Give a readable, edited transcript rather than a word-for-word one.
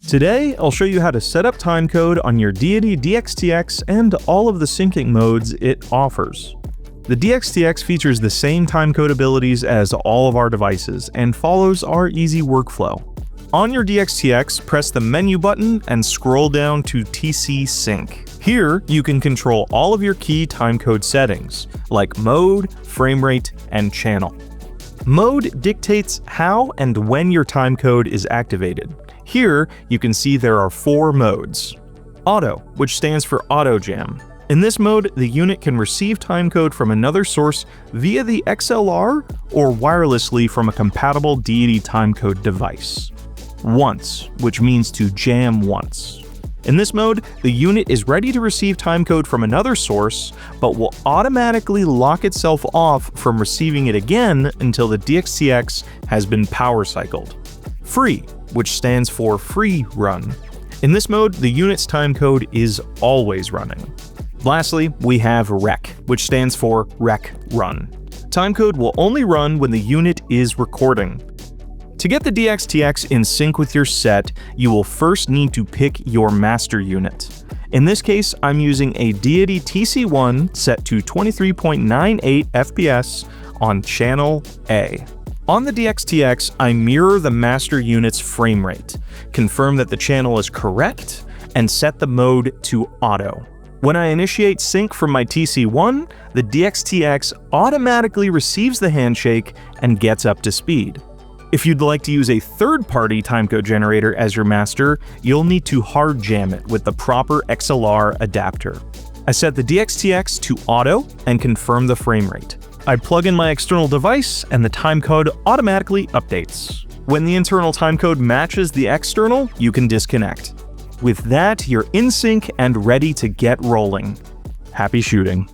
Today, I'll show you how to set up timecode on your Deity DXTX and all of the syncing modes it offers. The DXTX features the same timecode abilities as all of our devices and follows our easy workflow. On your DXTX, press the menu button and scroll down to TC Sync. Here, you can control all of your key timecode settings, like mode, frame rate, and channel. Mode dictates how and when your timecode is activated. Here, you can see there are 4 modes. Auto, which stands for auto jam. In this mode, the unit can receive timecode from another source via the XLR or wirelessly from a compatible Deity timecode device. Once, which means to jam once. In this mode, the unit is ready to receive timecode from another source, but will automatically lock itself off from receiving it again until the DXTX has been power cycled. Free, which stands for free run. In this mode, the unit's timecode is always running. Lastly, we have rec, which stands for rec run. Timecode will only run when the unit is recording. To get the DXTX in sync with your set, you will first need to pick your master unit. In this case, I'm using a Deity TC1 set to 23.98 FPS on channel A. On the DXTX, I mirror the master unit's frame rate, confirm that the channel is correct, and set the mode to auto. When I initiate sync from my TC1, the DXTX automatically receives the handshake and gets up to speed. If you'd like to use a third-party timecode generator as your master, you'll need to hard jam it with the proper XLR adapter. I set the DXTX to auto and confirm the frame rate. I plug in my external device and the timecode automatically updates. When the internal timecode matches the external, you can disconnect. With that, you're in sync and ready to get rolling. Happy shooting.